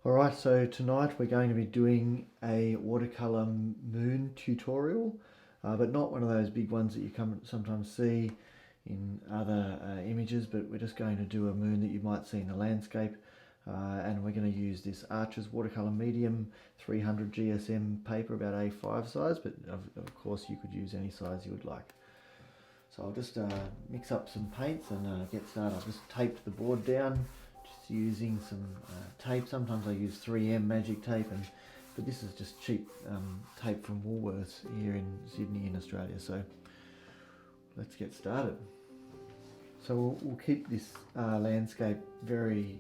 Alright, so tonight we're going to be doing a watercolour moon tutorial, but not one of those big ones that you sometimes see in other images, but we're just going to do a moon that you might see in the landscape, and we're going to use this Arches watercolour medium 300 GSM paper, about A5 size, but of course you could use any size you would like. So I'll just mix up some paints and get started. I've just taped the board down using some tape. Sometimes I use 3M magic tape, but this is just cheap tape from Woolworths here in Sydney in Australia. So let's get started. So we'll keep this landscape very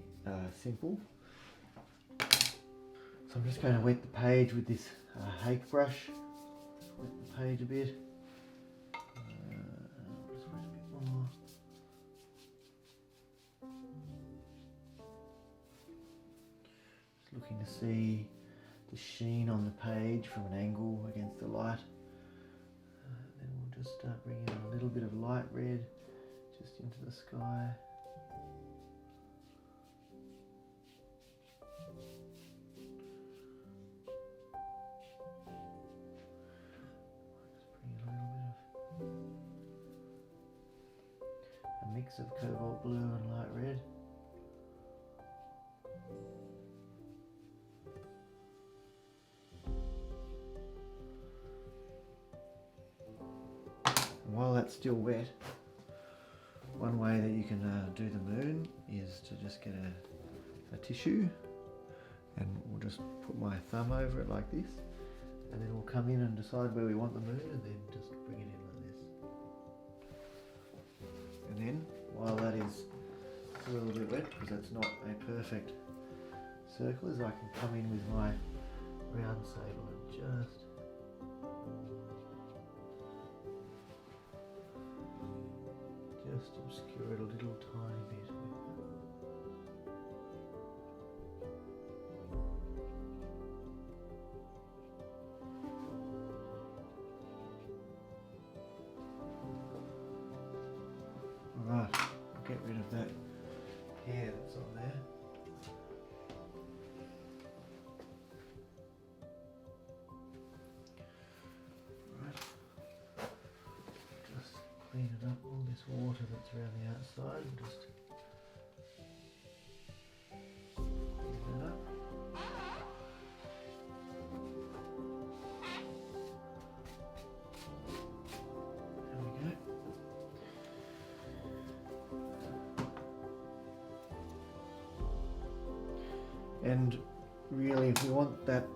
simple. So I'm just going to wet the page with this hake brush. Wet the page a bit. Just wet a bit more. Looking to see the sheen on the page from an angle against the light. Then we'll just start bringing in a little bit of light red just into the sky. Just bring in a little bit of a mix of cobalt blue and light red. While that's still wet, one way that you can do the moon is to just get a tissue, and we'll just put my thumb over it like this, and then we'll come in and decide where we want the moon, and then just bring it in like this. And then, while that is a little bit wet, because that's not a perfect circle, is I can come in with my round sable and just obscure it a little tiny bit. Alright, I'll get rid of that hair that's on there. Clean it up, all this water that's around the outside, and just clean it up. There we go. And really, if we want that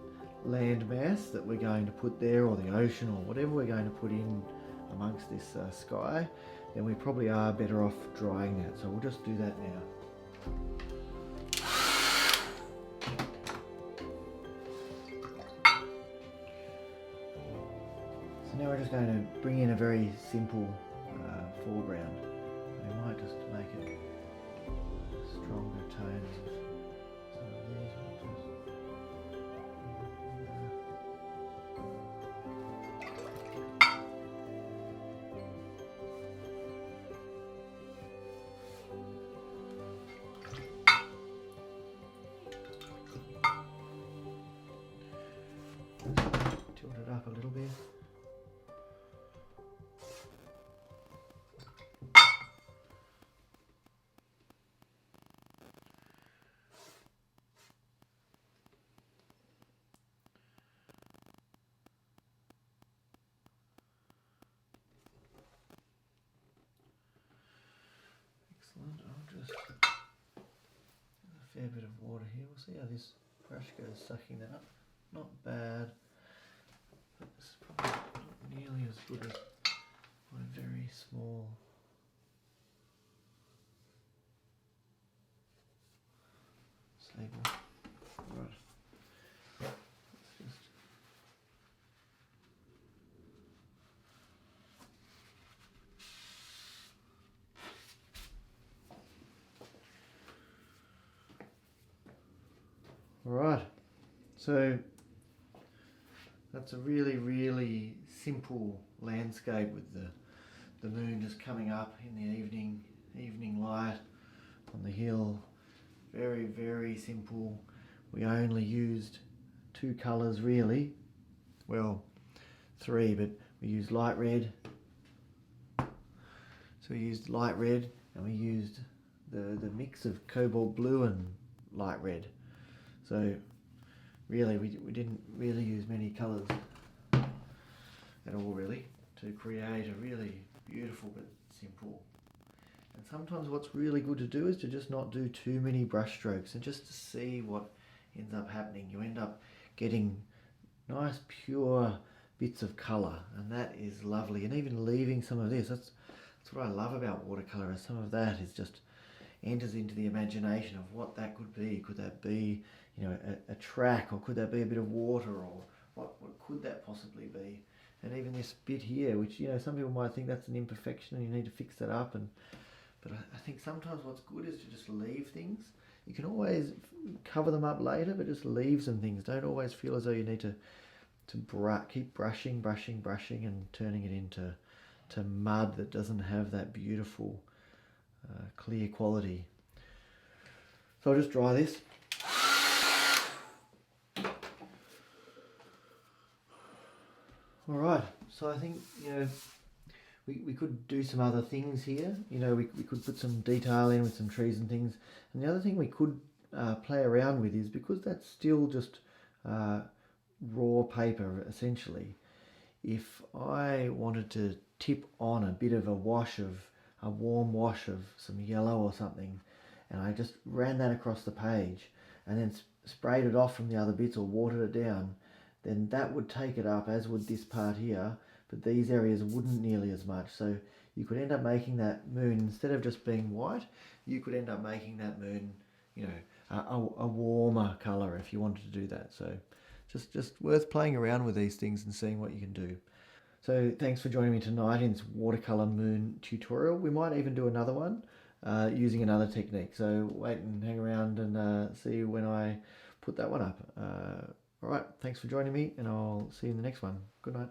land mass that we're going to put there, or the ocean, or whatever we're going to put in amongst this sky, then we probably are better off drying that. So we'll just do that now. So now we're just going to bring in a very simple foreground. We might just make it stronger tones of some of these ones. Tilt it up a little bit. Excellent. I'll just a fair bit of water here. We'll see how this brush goes sucking that up. Not bad. But it's probably not nearly as good as my very small sable. Right. Let's just Alright. So that's a really, really simple landscape with the moon just coming up in the evening light on the hill. Very, very simple. we only used 2 colours really. Well, 3, but we used light red. So we used light red, and we used the mix of cobalt blue and light red. So really we didn't really use many colours at all really to create a really beautiful but simple. And sometimes what's really good to do is to just not do too many brush strokes and just to see what ends up happening. You end up getting nice pure bits of colour, and that is lovely. And even leaving some of this, that's what I love about watercolour, is some of that is just enters into the imagination of what that could be. Could that be, you know, a track, or could that be a bit of water, or what could that possibly be? And even this bit here, which, you know, some people might think that's an imperfection and you need to fix that up, but I think sometimes what's good is to just leave things. You can always cover them up later, but just leave some things. Don't always feel as though you need to keep brushing and turning it into mud that doesn't have that beautiful clear quality. So I'll just dry this. Alright, so I think, you know, we could do some other things here. You know, we could put some detail in with some trees and things. And the other thing we could play around with is, because that's still just raw paper essentially, if I wanted to tip on a bit of a warm wash of some yellow or something, and I just ran that across the page and then sprayed it off from the other bits or watered it down, then that would take it up, as would this part here, but these areas wouldn't nearly as much. So you could end up making that moon, instead of just being white, you could end up making that moon, you know, a warmer colour if you wanted to do that. So just worth playing around with these things and seeing what you can do. So thanks for joining me tonight in this watercolour moon tutorial. We might even do another one using another technique. So wait and hang around and see when I put that one up. All right, thanks for joining me, and I'll see you in the next one. Good night.